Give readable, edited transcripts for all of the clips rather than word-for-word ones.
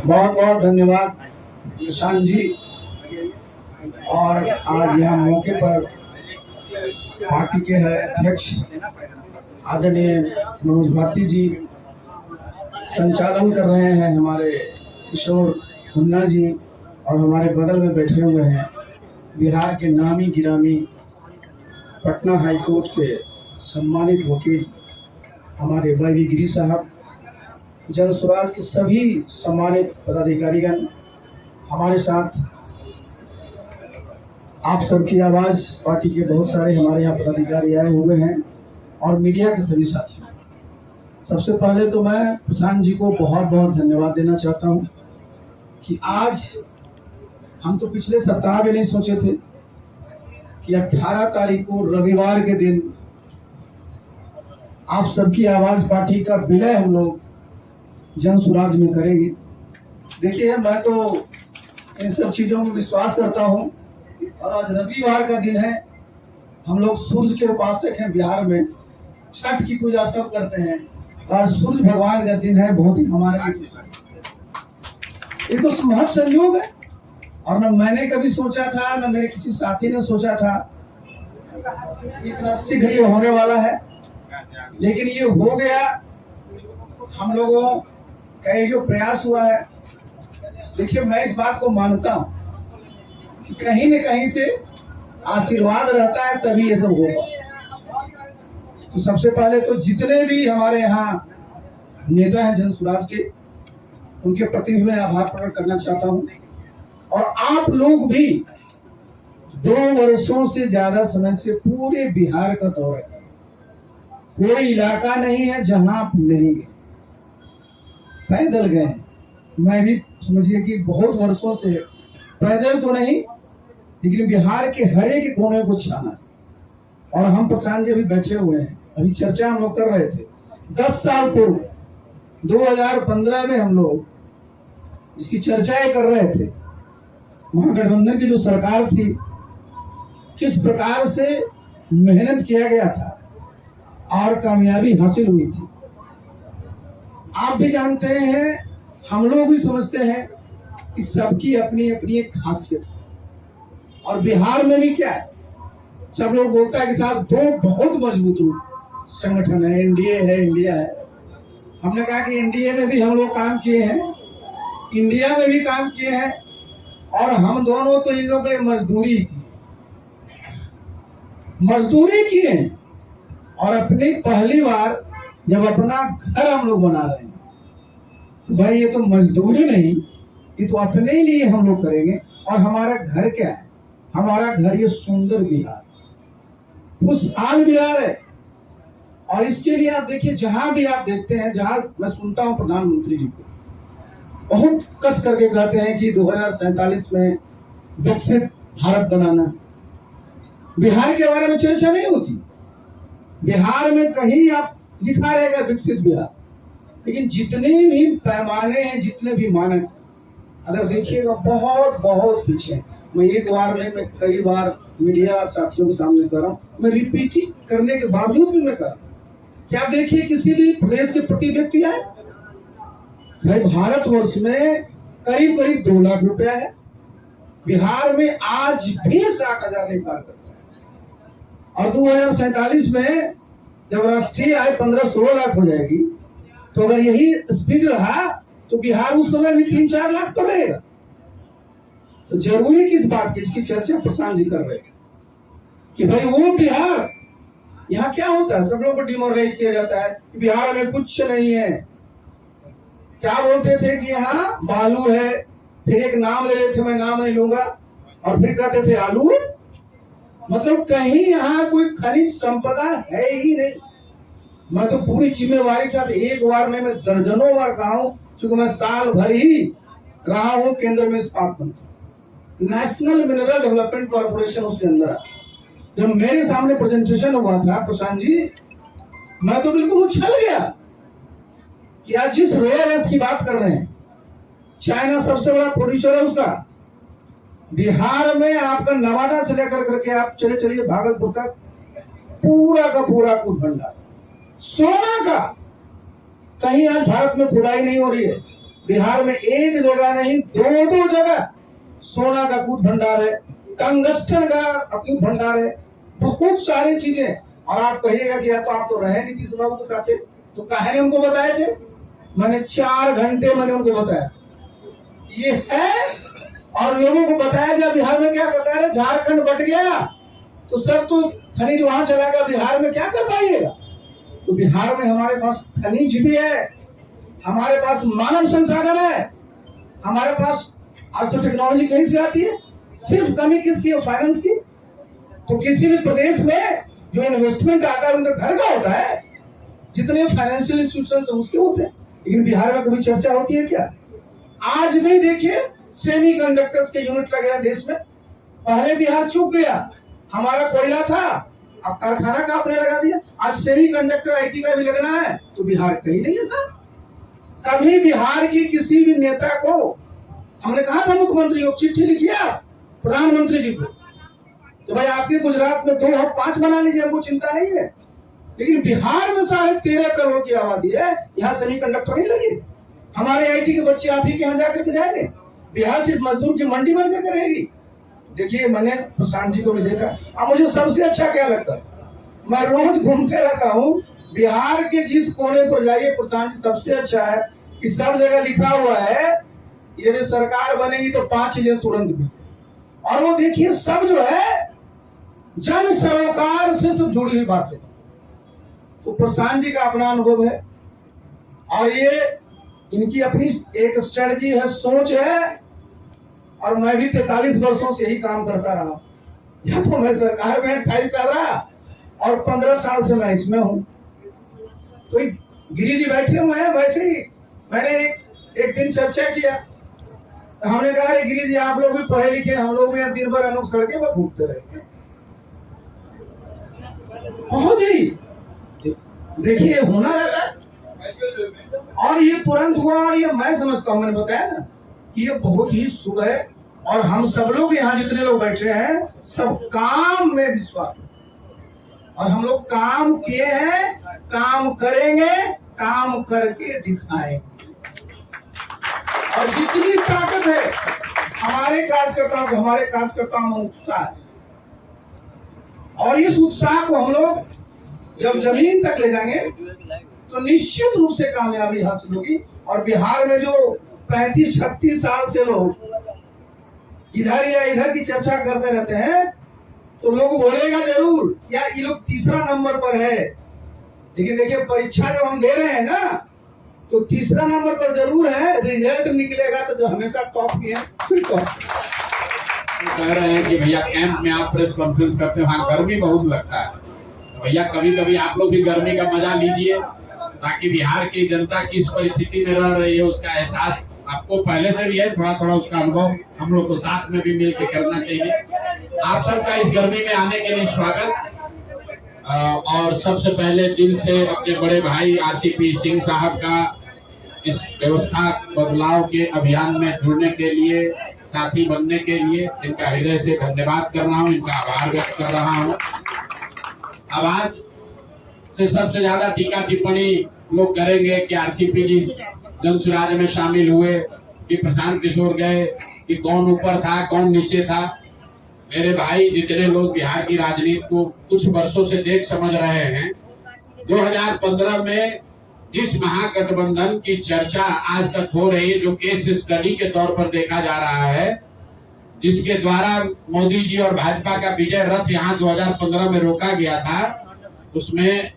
बहुत बहुत धन्यवाद निशान जी। और आज यहाँ मौके पर पार्टी के है अध्यक्ष आदरणीय मनोज भारती जी संचालन कर रहे हैं, हमारे किशोर खन्ना जी, और हमारे बगल में बैठे हुए हैं बिहार के नामी गिरामी पटना हाई कोर्ट के सम्मानित वकील हमारे वाई गिरी साहब, जन स्वराज के सभी सम्मानित पदाधिकारीगण हमारे साथ, आप सबकी आवाज़ पार्टी के बहुत सारे हमारे यहाँ पदाधिकारी आए हुए हैं और मीडिया के सभी साथी। सबसे पहले तो मैं प्रशांत जी को बहुत बहुत धन्यवाद देना चाहता हूँ कि आज हम तो पिछले सप्ताह भी नहीं सोचे थे कि 18 तारीख को रविवार के दिन आप सबकी आवाज़ पार्टी का विलय हम लोग जन स्वराज में करेंगे। देखिए, मैं तो इन सब चीज़ों में विश्वास करता हूँ और आज रविवार का दिन है, हम लोग सूर्य के उपासक हैं, बिहार में छठ की पूजा सब करते हैं। आज सूर्य भगवान का दिन है, बहुत ही हमारे ये तो महत संयोग है। और न मैंने कभी सोचा था, न मेरे किसी साथी ने सोचा था इतना शीघ्र ये होने वाला है, लेकिन ये हो गया। हम लोगों का ये जो प्रयास हुआ है, देखिए मैं इस बात को मानता हूँ कि कहीं न कहीं से आशीर्वाद रहता है तभी ये सब होगा। तो सबसे पहले तो जितने भी हमारे यहाँ नेता हैं जन स्वराज के, उनके प्रति भी मैं आभार प्रकट करना चाहता हूँ। और आप लोग भी 2 वर्षों से ज्यादा समय से पूरे बिहार का दौरा है, कोई इलाका नहीं है जहां आप नहीं गए, पैदल गए। मैं भी समझिए कि बहुत वर्षों से पैदल तो नहीं, लेकिन बिहार के हर एक कोने को छाना। और हम प्रशांत जी अभी बैठे हुए हैं, अभी चर्चा हम लोग कर रहे थे 10 साल पूर्व 2015 में हम लोग इसकी चर्चाएं कर रहे थे। महागठबंधन की जो सरकार थी, किस प्रकार से मेहनत किया गया था और कामयाबी हासिल हुई थी। आप भी जानते हैं, हम लोग भी समझते हैं कि सबकी अपनी अपनी एक खासियत है। और बिहार में भी क्या है, सब लोग बोलता है कि साहब 2 बहुत मजबूत संगठन है, एनडीए है, इंडिया है। हमने कहा कि एनडीए में भी हम लोग काम किए हैं, इंडिया में भी काम किए हैं, और हम दोनों तो इन लोगों ने मजदूरी की है। और अपनी पहली बार जब अपना घर हम लोग बना रहे हैं, तो भाई ये तो मजदूरी नहीं, ये तो अपने लिए हम लोग करेंगे। और हमारा घर क्या है, हमारा घर ये सुंदर बिहार, खुशहाल बिहार है। और इसके लिए आप देखिए, जहां भी आप देखते हैं, जहां मैं सुनता हूं प्रधानमंत्री जी को बहुत कस करके कहते हैं कि 2047 में विकसित भारत बनाना, बिहार के बारे में चर्चा नहीं होती। बिहार में कहीं आप लिखा रहेगा विकसित बिहार, लेकिन जितने भी पैमाने हैं, जितने भी मानक, अगर देखिएगा बहुत बहुत पीछे। मैं एक बार नहीं, मैं कई बार मीडिया साथियों के सामने कर रहा हूँ, मैं रिपीटिंग करने के बावजूद भी मैं कर रहा हूँ कि आप देखिए किसी भी प्रदेश के प्रति व्यक्ति आए, भाई भारतवर्ष में करीब करीब 2 लाख रुपया है, बिहार में आज भी 60,000 नहीं पार करता है। और 2047 में जब राष्ट्रीय आय 15-16 लाख हो जाएगी, तो अगर यही स्पीड रहा तो बिहार उस समय भी 3-4 लाख पर रहेगा। तो जरूरी किस बात की, इसकी चर्चा प्रशांत जी कर रहे थे कि भाई वो बिहार, यहाँ क्या होता है, सब लोगों को डिमोरलाइज किया जाता है कि बिहार में कुछ नहीं है। क्या बोलते थे कि यहाँ बालू है, फिर एक नाम ले लेते, मैं नाम नहीं लूंगा, और फिर कहते थे आलू। मतलब कहीं यहाँ कोई खनिज संपदा है ही नहीं। मैं तो पूरी जिम्मेवारी के साथ एक बार नहीं, मैं दर्जनों बार कहा हूं, क्योंकि मैं साल भर ही रहा हूं केंद्र में इस्पात मंत्री, नेशनल मिनरल डेवलपमेंट कॉर्पोरेशन उसके अंदर। जब मेरे सामने प्रेजेंटेशन हुआ था प्रशांत जी, मैं तो बिल्कुल उछल गया कि आज जिस रेयर अर्थ की बात कर रहे हैं, चाइना सबसे बड़ा प्रोड्यूसर है उसका, बिहार में आपका नवादा से लेकर करके आप चलिए भागलपुर तक पूरा का पूरा कुछ भंडार सोना का। कहीं आज भारत में खुदाई नहीं हो रही है, बिहार में एक जगह नहीं, दो जगह सोना का कूद भंडार है, टंगस्टन का अकूत भंडार है, बहुत सारी चीजें। और आप कहिएगा कि या तो आप तो रहे नीतीश बाबू के साथ, तो कहानी उनको बताए थे। मैंने 4 घंटे मैंने उनको बताया ये है, और लोगों को बताया जब बिहार में क्या बता रहे, झारखंड बट गया तो सब तो खनिज वहां चला गया, बिहार में क्या कर पाइएगा। तो बिहार में हमारे पास खनिज भी है, हमारे पास मानव संसाधन है, हमारे पास आज तो टेक्नोलॉजी कहीं से आती है। सिर्फ कमी किसकी है? फाइनेंस की। तो किसी भी प्रदेश में जो इन्वेस्टमेंट आता है उनका घर का होता है, जितने फाइनेंशियल इंस्टीट्यूशन उसके होते हैं। लेकिन बिहार में कभी चर्चा होती है क्या? आज भी देखिए सेमीकंडक्टर्स के यूनिट लगे हैं देश में। पहले बिहार चूक गया, हमारा कोयला था, अब कारखाना का आपने लगा दिया। आज सेमीकंडक्टर आईटी का भी लगना है, तो बिहार कहीं नहीं है सर। कभी बिहार की किसी भी नेता को हमने कहा था, मुख्यमंत्री को चिट्ठी लिखिए प्रधानमंत्री जी को, तो भाई आपके गुजरात में 2 और 5 बना लीजिए, हमको चिंता नहीं है। लेकिन बिहार में 13.5 करोड़ की आबादी है, यहाँ सेमीकंडक्टर नहीं लगी। हमारे आईटी के बच्चे आप ही के यहाँ जाकर के जाएंगे। बिहार सिर्फ मजदूर की मंडी बन करके रहेगी। देखिए मैंने प्रशांत जी को भी देखा। अब मुझे सबसे अच्छा क्या लगता है, मैं रोज घूमते रहता हूँ बिहार के जिस कोने पर जाइए, प्रशांत जी सबसे अच्छा है कि सब जगह लिखा हुआ है ये सरकार बनेगी तो 5 चीजें तुरंत भी। और वो देखिए सब जो है जन सरोकार से सब जुड़ी हुई बातें। तो प्रशांत जी का अपना अनुभव है, और ये इनकी अपनी एक स्ट्रेटजी है, सोच है। और मैं भी 43 वर्षों से यही काम करता रहा। या तो मैं सरकार में 28 साल रहा और 15 साल से मैं इसमें हूं। तो गिरी जी बैठे हुए हैं, वैसे ही मैंने एक दिन चर्चा किया, हमने कहा गिरी जी आप लोग भी पढ़े लिखे, हम लोग भी दिन भर अनोख सड़कें पर घूमते रहेंगे। बहुत ही देखिए होना रहता है, और ये तुरंत हुआ। और ये मैं समझता हूं, मैंने बताया ना कि ये बहुत ही शुभ है। और हम सब लोग यहाँ जितने लोग बैठे हैं सब काम में विश्वास है, और हम लोग काम किए हैं, काम करेंगे, काम करके दिखाएंगे। और जितनी ताकत है हमारे कार्यकर्ताओं में उत्साह है, और इस उत्साह को हम लोग जब जमीन तक ले जाएंगे तो निश्चित रूप से कामयाबी हासिल होगी। और बिहार में जो 35-36 साल से लोग इधर या इधर की चर्चा करते रहते हैं, तो लोग बोलेगा जरूर या ये लोग तीसरा नंबर पर है। लेकिन देखिए परीक्षा जब हम दे रहे हैं ना, तो तीसरा नंबर पर जरूर है, रिजल्ट निकलेगा तो जो हमेशा टॉप किए फिर टॉप। कह रहे हैं कि भैया कैंप में आप प्रेस कॉन्फ्रेंस करते हैं, वहाँ गर्मी बहुत लगता है, तो भैया कभी कभी आप लोग भी गर्मी का मजा लीजिए, ताकि बिहार की जनता किस परिस्थिति में रह रही है उसका एहसास आपको पहले से भी है, थोड़ा थोड़ा उसका अनुभव हम लोग को साथ में भी मिलकर करना चाहिए। आप सबका इस गर्मी में आने के लिए स्वागत। और सबसे पहले दिल से अपने बड़े भाई आरसीपी सिंह साहब का इस व्यवस्था बदलाव के अभियान में जुड़ने के लिए, साथी बनने के लिए इनका हृदय से धन्यवाद कर रहा हूँ, इनका आभार व्यक्त कर रहा हूँ। अब आज से सबसे ज्यादा टीका टिप्पणी लोग करेंगे कि आरसीपी जी जनसुराज में शामिल हुए, कि प्रशांत किशोर गए, कि कौन ऊपर था कौन नीचे था। मेरे भाई जितने लोग बिहार की राजनीति को कुछ वर्षों से देख समझ रहे हैं, 2015 में जिस महागठबंधन की चर्चा आज तक हो रही है, जो केस स्टडी के तौर पर देखा जा रहा है, जिसके द्वारा मोदी जी और भाजपा का विजय रथ यहाँ 2015 में रोका गया था, उसमें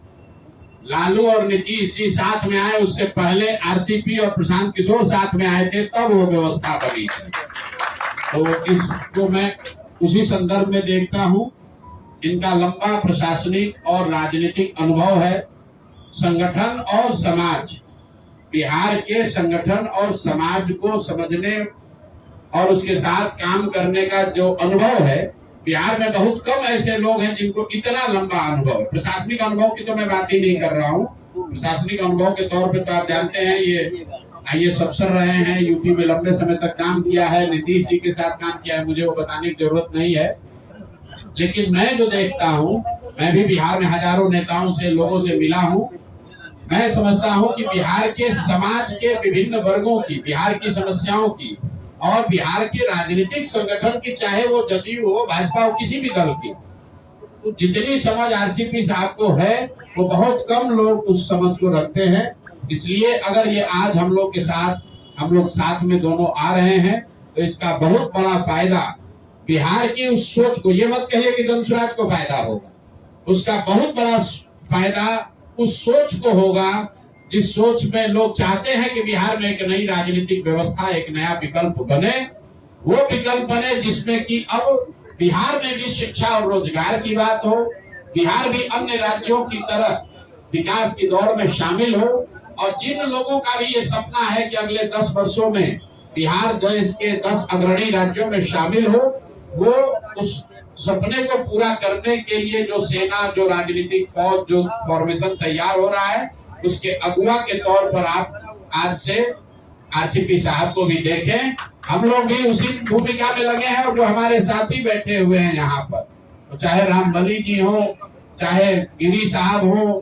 लालू और नीतीश जी साथ में आए। उससे पहले आरसीपी और प्रशांत किशोर साथ में आए थे, तब वो व्यवस्था बनी थी। तो इसको मैं उसी संदर्भ में देखता हूं। इनका लंबा प्रशासनिक और राजनीतिक अनुभव है। संगठन और समाज, बिहार के संगठन और समाज को समझने और उसके साथ काम करने का जो अनुभव है, बिहार में बहुत कम ऐसे लोग हैं जिनको इतना लंबा अनुभव है। प्रशासनिक अनुभव की तो मैं बात ही नहीं कर रहा हूँ। प्रशासनिक अनुभव के तौर पे तो आप जानते हैं ये IAS अफसर रहे हैं, यूपी में लंबे समय तक काम किया है, नीतीश जी के साथ काम किया है, मुझे वो बताने की जरूरत नहीं है। लेकिन मैं जो देखता हूँ, मैं भी बिहार में हजारों नेताओं से, लोगों से मिला हूँ, मैं समझता हूं कि बिहार के समाज के विभिन्न वर्गों की, बिहार की समस्याओं की और बिहार के राजनीतिक संगठन की, चाहे वो जदयू हो, भाजपा हो, किसी भी दल की, तो जितनी समझ आरसीपी साहब को है वो बहुत कम लोग उस समझ को रखते हैं। इसलिए अगर ये आज हम लोग साथ में दोनों आ रहे हैं तो इसका बहुत बड़ा फायदा बिहार की उस सोच को, ये मत कहिए कि जनसुराज को फायदा होगा, उसका बहुत बड़ा फायदा उस सोच को होगा जिस सोच में लोग चाहते हैं कि बिहार में एक नई राजनीतिक व्यवस्था, एक नया विकल्प बने। वो विकल्प बने जिसमें कि अब बिहार में भी शिक्षा और रोजगार की बात हो, बिहार भी अन्य राज्यों की तरह विकास की दौड़ में शामिल हो, और जिन लोगों का भी ये सपना है कि अगले 10 वर्षों में बिहार देश के 10 अग्रणी राज्यों में शामिल हो, वो उस सपने को पूरा करने के लिए जो सेना, जो राजनीतिक फौज, जो फॉर्मेशन तैयार हो रहा है, उसके अगुवा के तौर पर आप आज से आरसीपी साहब को भी देखें। हम लोग भी उसी भूमिका में लगे हैं, और जो हमारे साथी बैठे हुए हैं यहाँ पर, तो चाहे रामबली जी हो, चाहे गिरी साहब हो,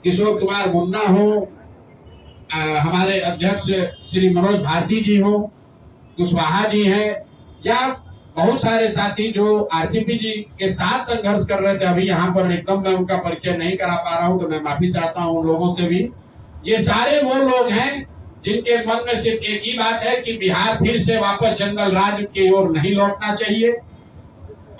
किशोर कुमार मुन्ना हो, हमारे अध्यक्ष श्री मनोज भारती जी हो, कुशवाहा जी हैं, या बहुत सारे साथी जो आरसीपी जी के साथ संघर्ष कर रहे थे। अभी यहाँ पर एकदम मैं उनका परिचय नहीं करा पा रहा हूँ, तो मैं माफी चाहता हूँ उन लोगों से भी। ये सारे वो लोग हैं जिनके मन में सिर्फ एक ही बात है कि बिहार फिर से वापस जंगल राज की ओर नहीं लौटना चाहिए,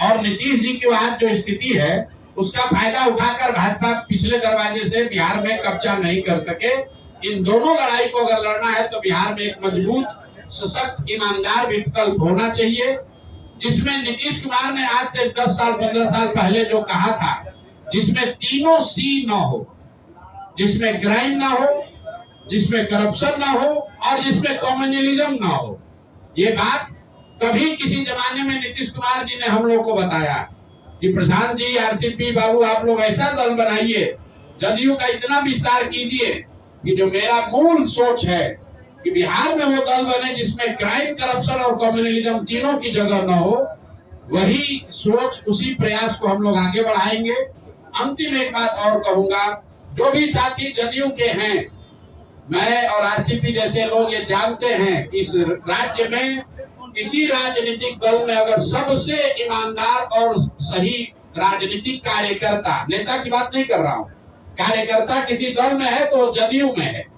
और नीतीश जी की आज जो स्थिति है उसका फायदा उठाकर भाजपा पिछले दरवाजे से बिहार में कब्जा नहीं कर सके। इन दोनों लड़ाई को अगर लड़ना है तो बिहार में एक मजबूत, सशक्त, ईमानदार विकल्प होना चाहिए, जिसमें नीतीश कुमार ने आज से 10 साल 15 साल पहले जो कहा था, जिसमें तीनों सी ना हो, जिसमें क्राइम ना हो, जिसमें करप्शन ना हो, और जिसमें कम्युनलिज्म ना हो। ये बात कभी किसी जमाने में नीतीश कुमार जी ने हम लोग को बताया कि प्रशांत जी, आरसीपी बाबू, आप लोग ऐसा दल बनाइए, जदयू का इतना विस्तार कीजिए कि जो मेरा मूल सोच है कि बिहार में वो दल बने जिसमें क्राइम, करप्शन और कम्युनलिज्म तीनों की जगह न हो। वही सोच, उसी प्रयास को हम लोग आगे बढ़ाएंगे। अंतिम एक बात और कहूंगा, जो भी साथी जदयू के हैं, मैं और आरसीपी जैसे लोग ये जानते हैं कि इस राज्य में किसी राजनीतिक दल में अगर सबसे ईमानदार और सही राजनीतिक कार्यकर्ता, नेता की बात नहीं कर रहा हूँ, कार्यकर्ता किसी दल में है तो वो जदयू में है।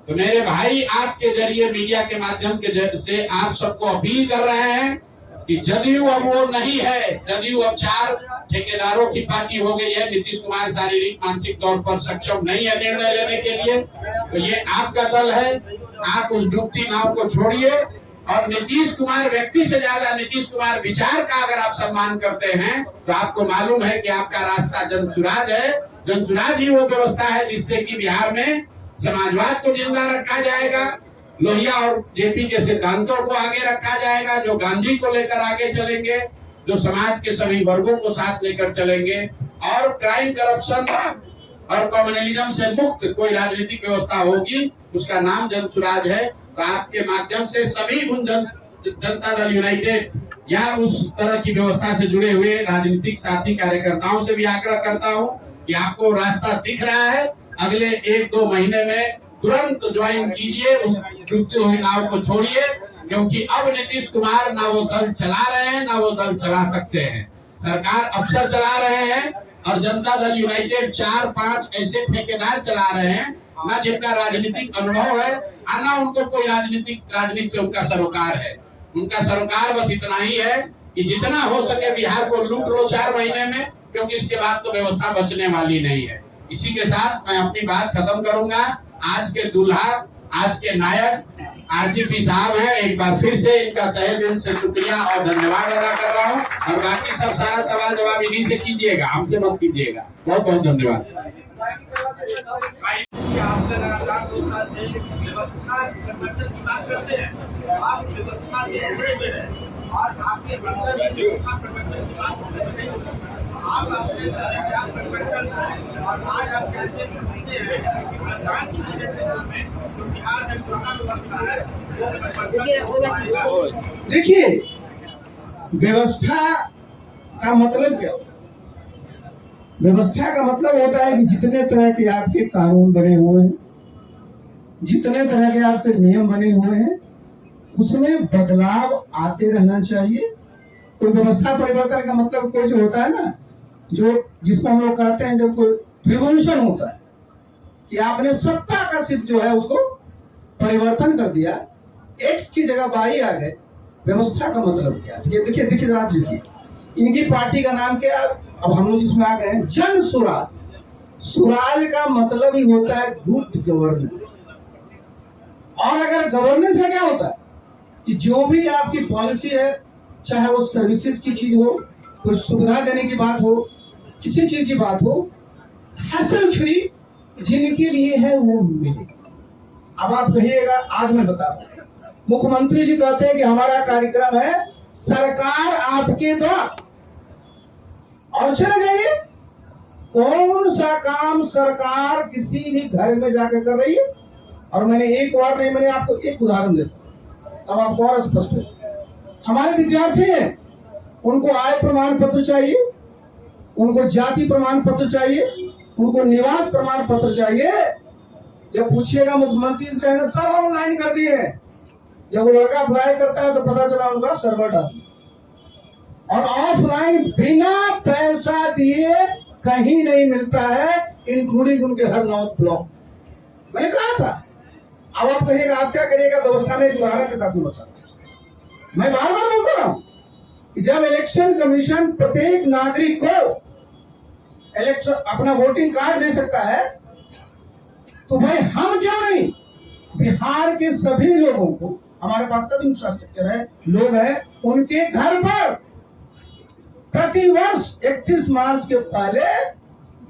तो मेरे भाई, आपके जरिए, मीडिया के माध्यम के से आप सबको अपील कर रहे हैं कि जदयू अब वो नहीं है। जदयू अब 4 ठेकेदारों की पार्टी हो गई है। नीतीश कुमार शारीरिक मानसिक तौर पर सक्षम नहीं है निर्णय लेने के लिए, तो ये आपका दल है। आप उस डूबती नाव को छोड़िए, और नीतीश कुमार व्यक्ति से ज्यादा नीतीश कुमार विचार का अगर आप सम्मान करते हैं तो आपको मालूम है कि आपका रास्ता जनसुराज है। जनसुराज ही वो व्यवस्था है जिससे कि बिहार में समाजवाद को जिंदा रखा जाएगा, लोहिया और जेपी के सिद्धांतों को आगे रखा जाएगा, जो गांधी को लेकर आगे चलेंगे, जो समाज के सभी वर्गों को साथ लेकर चलेंगे, और क्राइम, करप्शन और कम्युनलिज्म से मुक्त कोई राजनीतिक व्यवस्था होगी, उसका नाम जनसुराज है। तो आपके माध्यम से सभी उन जनता दल यूनाइटेड या उस तरह की व्यवस्था से जुड़े हुए राजनीतिक साथी कार्यकर्ताओं से भी आग्रह करता हूं कि आपको रास्ता दिख रहा है, अगले 1-2 महीने में तुरंत ज्वाइन कीजिए, उस डूबती हुई नाव को छोड़िए, क्योंकि अब नीतीश कुमार ना वो दल चला रहे हैं, ना वो दल चला सकते हैं। सरकार अफसर चला रहे हैं, और जनता दल यूनाइटेड 4-5 ऐसे ठेकेदार चला रहे हैं, ना जिनका राजनीतिक अनुभव है, ना उनको कोई राजनीति से उनका सरोकार है। उनका सरोकार बस इतना ही है कि जितना हो सके बिहार को लूट लो 4 महीने में, क्योंकि इसके बाद तो व्यवस्था बचने वाली नहीं है। इसी के साथ मैं अपनी बात खत्म करूंगा। आज के दूल्हा, आज के नायक आरसीपी साहब हैं। एक बार फिर से इनका तहे दिल से शुक्रिया और धन्यवाद अदा कर रहा हूं, और बाकी सब सारा सवाल जवाब इन्हीं से कीजिएगा, हमसे मत कीजिएगा। बहुत बहुत धन्यवाद। व्यवस्था की बात करते हैं, आप व्यवस्था से जुड़े हुए हैं, और आपके अंदर में जो परिवर्तन की बात नहीं होती, आप अपने क्या परिवर्तन है, और आज आप कैसे समझते हैं कि प्रधान जी के नेतृत्व में जो बिहार में पुराना व्यवस्था है वो परिवर्तन। देखिए, व्यवस्था का मतलब क्या होता है? व्यवस्था का मतलब होता है कि जितने तरह के आपके कानून बने हुए हैं, जितने तरह के आपके नियम बने हुए हैं, उसमें बदलाव आते रहना चाहिए। तो व्यवस्था परिवर्तन का मतलब कोई जो होता है ना, जो जिसको हम लोग कहते हैं जब कोई रिवोल्यूशन होता है कि आपने सत्ता का सिर्फ जो है उसको परिवर्तन कर दिया, एक्स की जगह वाई आ गए। व्यवस्था का मतलब क्या है? ये देखिए देखिए जरा लिखिए, इनकी पार्टी का नाम क्या है? अब हम लोग जिसमें आ गए हैं जन सुराज। सुराज का मतलब ही होता है गुड गवर्नेंस। और अगर गवर्नेंस का क्या होता है कि जो भी आपकी पॉलिसी है, चाहे वो सर्विसेज की चीज हो, कोई सुविधा देने की बात हो, किसी चीज की बात हो, हैसल फ्री जिनके लिए है वो मिले। अब आप कहिएगा, आज मैं बता रहा हूं, मुख्यमंत्री जी कहते हैं कि हमारा कार्यक्रम है सरकार आपके द्वार। और चले जाइए, कौन सा काम सरकार किसी भी घर में जाकर कर रही है? और मैंने एक बार नहीं, मैंने आपको एक उदाहरण देता तब आपको और स्पष्ट है। हमारे विद्यार्थी हैं, उनको आय प्रमाण पत्र चाहिए, उनको जाति प्रमाण पत्र चाहिए, उनको निवास प्रमाण पत्र चाहिए। जब पूछिएगा मुख्यमंत्री से कहेंगे सब ऑनलाइन कर दिए। जब वो लड़का अप्लाई करता है तो पता चला उनका सर्वर डाउन। और ऑफलाइन बिना पैसा दिए कहीं नहीं मिलता है, इंक्लूडिंग उनके हर नॉर्थ ब्लॉक। मैंने कहा था। अब आप कहिएगा आप क्या करिएगा? व्यवस्था में एक उदाहरण के साथ में बताता हूं। मैं बार बार बोलता रहा हूं कि जब इलेक्शन कमीशन प्रत्येक नागरिक को इलेक्शन अपना वोटिंग कार्ड दे सकता है, तो भाई हम क्यों नहीं बिहार के सभी लोगों को, हमारे पास सब इंफ्रास्ट्रक्चर है, लोग हैं, उनके घर पर प्रति वर्ष 31 मार्च के पहले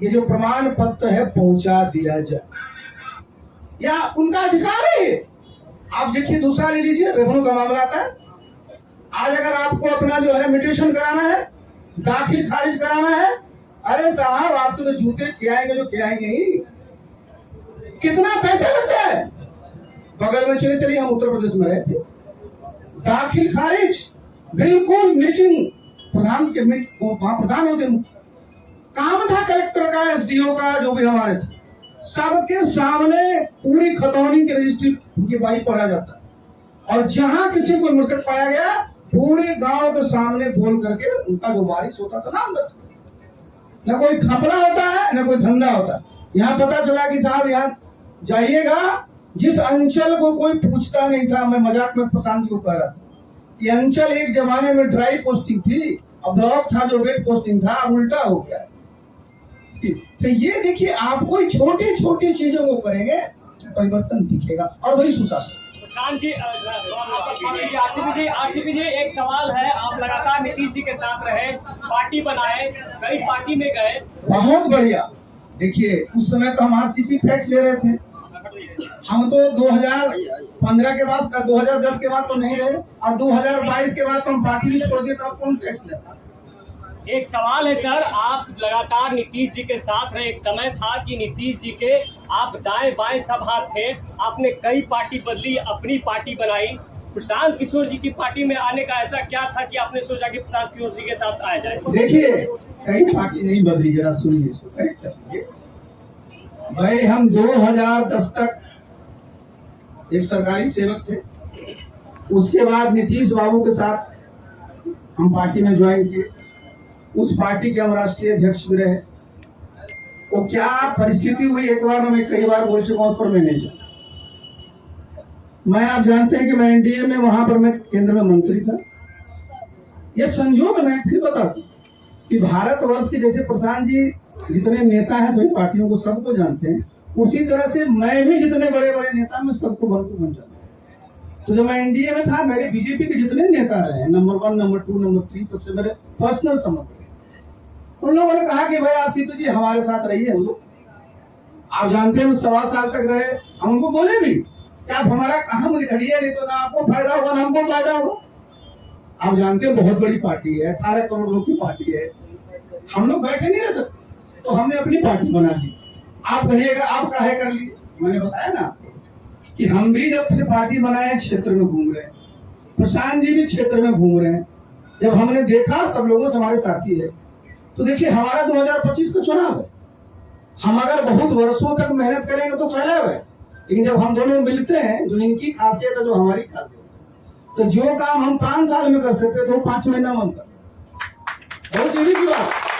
ये जो प्रमाण पत्र है पहुंचा दिया जाए, या उनका अधिकार है। आप देखिए, दूसरा ले लीजिए, रेवेन्यू का मामला आता है। आज अगर आपको अपना जो है म्यूटेशन कराना है, दाखिल खारिज कराना है, अरे साहब आपके तो जूते खियाएंगे जो खियाएंगे ही। कितना पैसा लगता है? बगल में चले चलिए, हम उत्तर प्रदेश में रहे थे, दाखिल खारिज बिल्कुल मीटिंग प्रधान के वहां प्रधान होते काम था, कलेक्टर का, एसडीओ का, जो भी हमारे थे, सबके सामने पूरी खतौनी की रजिस्ट्री की बाई पढ़ा जाता है। और जहां किसी को मृतक पाया गया, पूरे गांव के सामने बोल करके उनका जो वारिस होता था नाम दर्ज। न कोई खपला होता है, न कोई धंधा होता है। यहाँ पता चला कि साहब यहाँ जाइएगा, जिस अंचल को कोई पूछता नहीं था, मैं मजाक में प्रशांत को कह रहा था कि अंचल एक जमाने में ड्राई पोस्टिंग थी, अब ब्लॉक था जो वेट पोस्टिंग था, अब उल्टा हो गया। तो ये देखिए, आप कोई छोटी छोटी चीजों को करेंगे तो परिवर्तन दिखेगा, और वही सुशासन। प्रशांत जी, आरसीपी जी, एक सवाल है। आप लगातार नीतीश जी के साथ रहे, पार्टी बनाए, कई पार्टी में गए। बहुत बढ़िया। देखिए, उस समय तो हम आरसीपी टैक्स ले रहे थे। हम तो 2015 के बाद, 2010 के बाद तो नहीं रहे, और 2022 के बाद तो हम पार्टी भी छोड़ दिए, तो आप कौन टैक्स लेता? एक सवाल है सर, आप लगातार नीतीश जी के साथ रहे। एक समय था कि नीतीश जी के आप दाएं बाएं सब हाथ थे। आपने कई पार्टी बदली, अपनी पार्टी बनाई। प्रशांत किशोर जी की पार्टी में आने का ऐसा क्या था कि आपने सोचा कि प्रशांत किशोर जी के साथ आया जाए? देखिए, कई पार्टी नहीं बदली, जरा सुनिए। भाई, हम 2010 तक एक सरकारी सेवक थे। उसके बाद नीतीश बाबू के साथ हम पार्टी में ज्वाइन किए। उस पार्टी के हम राष्ट्रीय अध्यक्ष भी रहे। वो क्या परिस्थिति हुई, एक बार मैं कई बार बोल चुका हूं, उस पर मैं नहीं जाता। मैं, आप जानते हैं कि मैं एनडीए में, वहां पर मैं केंद्र में मंत्री था। ये संजोग, मैं फिर बता दूं कि भारतवर्ष के जैसे प्रशांत जी जितने नेता हैं सभी पार्टियों को सबको जानते हैं, उसी तरह से मैं भी जितने बड़े बड़े नेता मैं सबको भरपूर बन जाता। तो जब मैं एनडीए में था, मेरे बीजेपी के जितने नेता रहे, नंबर 1, नंबर 2, नंबर 3, सबसे मेरे पर्सनल संबंध, उन लोगों ने कहा कि भाई आरसीपी जी हमारे साथ रहिए। हम लोग, आप जानते हैं, 1.25 साल तक रहे। हम उनको बोले भी कि आप हमारा काम लिखिए, नहीं तो ना आपको फायदा होगा ना हमको फायदा होगा। आप जानते हैं बहुत बड़ी पार्टी है, 18 करोड़ लोग की पार्टी है, हम लोग बैठे नहीं रह सकते। तो हमने अपनी पार्टी बना ली। आप कहिएगा आप काहे कर ली? मैंने बताया ना आपको कि हम भी जब से पार्टी बनाए क्षेत्र में घूम रहे हैं, प्रशांत जी भी क्षेत्र में घूम रहे हैं। जब हमने देखा सब लोगों से हमारे साथी है, तो देखिए हमारा 2025 का चुनाव है, हम अगर बहुत वर्षों तक मेहनत करेंगे तो फैलाव है, लेकिन जब हम दोनों मिलते हैं, जो इनकी खासियत है जो हमारी खासियत है, तो जो काम हम 5 साल में कर सकते थे वो 5 महीना में हम कर, बहुत सीधी की बात।